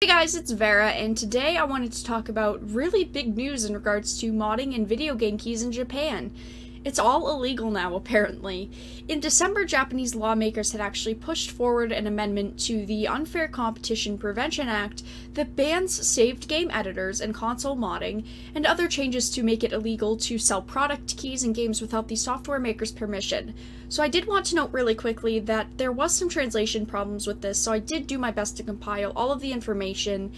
Hey guys, it's Vara, and today I wanted to talk about really big news in regards to modding and video game keys in Japan. It's all illegal now, apparently. In December, Japanese lawmakers had actually pushed forward an amendment to the Unfair Competition Prevention Act that bans saved game editors and console modding, and other changes to make it illegal to sell product keys in games without the software maker's permission. So I did want to note really quickly that there was some translation problems with this, so I did do my best to compile all of the information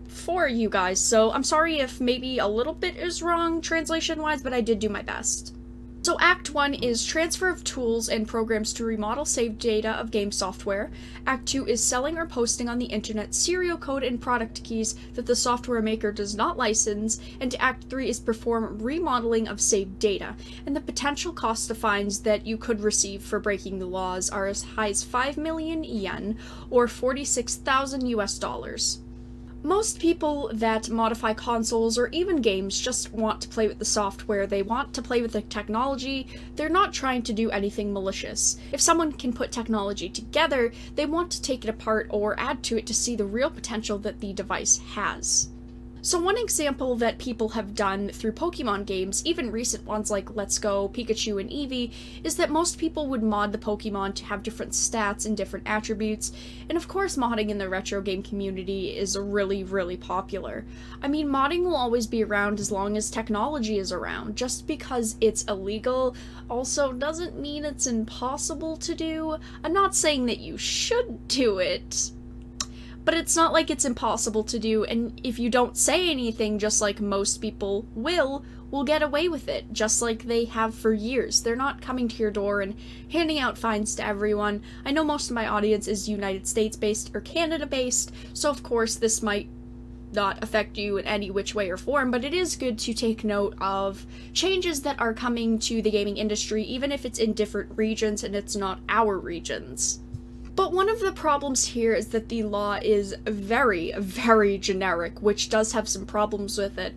for you guys, so I'm sorry if maybe a little bit is wrong translation-wise, but I did do my best. So Act 1 is transfer of tools and programs to remodel saved data of game software. Act 2 is selling or posting on the internet serial code and product keys that the software maker does not license. And Act 3 is perform remodeling of saved data. And the potential cost of fines that you could receive for breaking the laws are as high as 5 million yen or 46,000 US dollars. Most people that modify consoles or even games just want to play with the software, they want to play with the technology, they're not trying to do anything malicious. If someone can put technology together, they want to take it apart or add to it to see the real potential that the device has. So one example that people have done through Pokemon games, even recent ones like Let's Go, Pikachu, and Eevee, is that most people would mod the Pokemon to have different stats and different attributes, and of course modding in the retro game community is really popular. I mean, modding will always be around as long as technology is around. Just because it's illegal also doesn't mean it's impossible to do. I'm not saying that you should do it, but it's not like it's impossible to do, and if you don't say anything, just like most people will get away with it, just like they have for years. They're not coming to your door and handing out fines to everyone. I know most of my audience is United States based or Canada based, so of course this might not affect you in any which way or form, but it is good to take note of changes that are coming to the gaming industry, even if it's in different regions and it's not our regions. But one of the problems here is that the law is very generic, which does have some problems with it.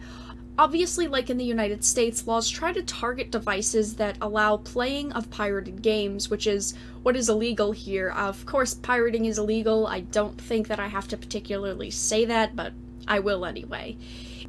Obviously, like in the United States, laws try to target devices that allow playing of pirated games, which is what is illegal here. Of course, pirating is illegal. I don't think that I have to particularly say that, but I will anyway.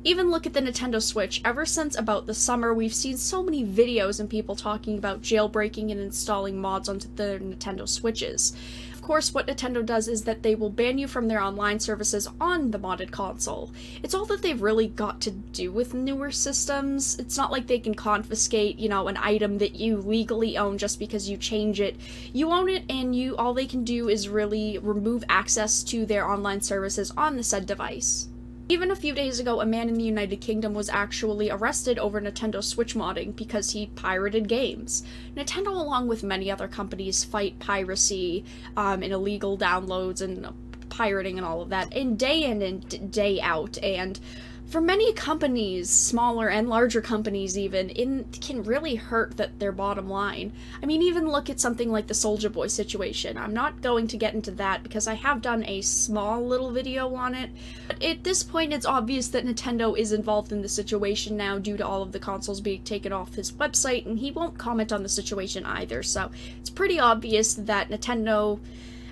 Even look at the Nintendo Switch. Ever since about the summer, we've seen so many videos and people talking about jailbreaking and installing mods onto the Nintendo Switches. Of course, what Nintendo does is that they will ban you from their online services on the modded console. It's all that they've really got to do with newer systems. It's not like they can confiscate, an item that you legally own just because you change it. You own it, and all they can do is really remove access to their online services on the said device. Even a few days ago, a man in the United Kingdom was actually arrested over Nintendo Switch modding because he pirated games. Nintendo, along with many other companies, fight piracy and illegal downloads and pirating and all of that day in and day out, and for many companies, smaller and larger companies even, it can really hurt their bottom line. I mean, even look at something like the Soulja Boy situation. I'm not going to get into that because I have done a small little video on it, but at this point it's obvious that Nintendo is involved in the situation now due to all of the consoles being taken off his website, and he won't comment on the situation either, so it's pretty obvious that Nintendo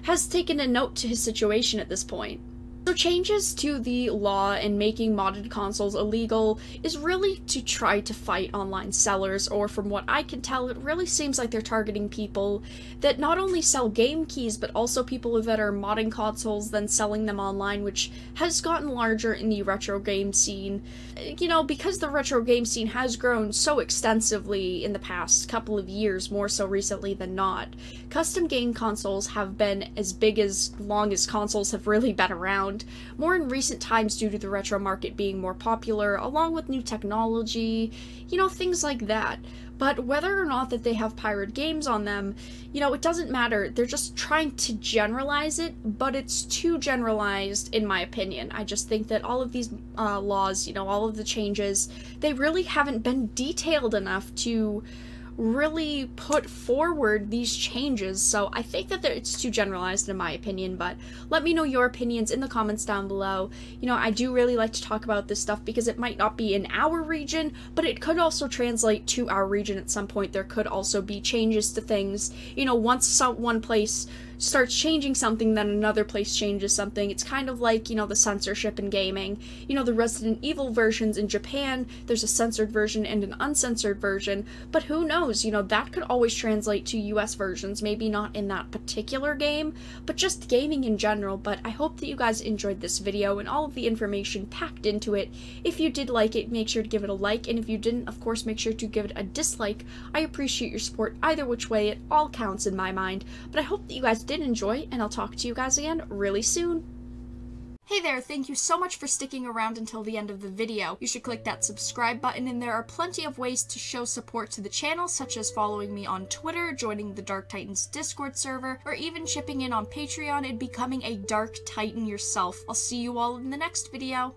has taken a note to his situation at this point. So changes to the law and making modded consoles illegal is really to try to fight online sellers, or from what I can tell, it really seems like they're targeting people that not only sell game keys, but also people that are modding consoles then selling them online, which has gotten larger in the retro game scene. Because the retro game scene has grown so extensively in the past couple of years, more so recently than not. Custom game consoles have been as big as long as consoles have really been around. More in recent times due to the retro market being more popular, along with new technology, things like that. But whether or not that they have pirate games on them, it doesn't matter. They're just trying to generalize it, but it's too generalized in my opinion. I just think that all of these laws, all of the changes, they really haven't been detailed enough to really put forward these changes, so I think that it's too generalized in my opinion, but let me know your opinions in the comments down below. I do really like to talk about this stuff because it might not be in our region, but it could also translate to our region at some point. There could also be changes to things, once one place starts changing something, then another place changes something. It's kind of like, the censorship in gaming. The Resident Evil versions in Japan, there's a censored version and an uncensored version, but who knows, that could always translate to US versions, maybe not in that particular game, but just gaming in general. But I hope that you guys enjoyed this video and all of the information packed into it. If you did like it, make sure to give it a like, and if you didn't, of course, make sure to give it a dislike. I appreciate your support either which way. It all counts in my mind. But I hope that you guys did enjoy, and I'll talk to you guys again really soon. Hey there, thank you so much for sticking around until the end of the video. You should click that subscribe button, and there are plenty of ways to show support to the channel, such as following me on Twitter, joining the Dark Titans Discord server, or even chipping in on Patreon and becoming a Dark Titan yourself. I'll see you all in the next video.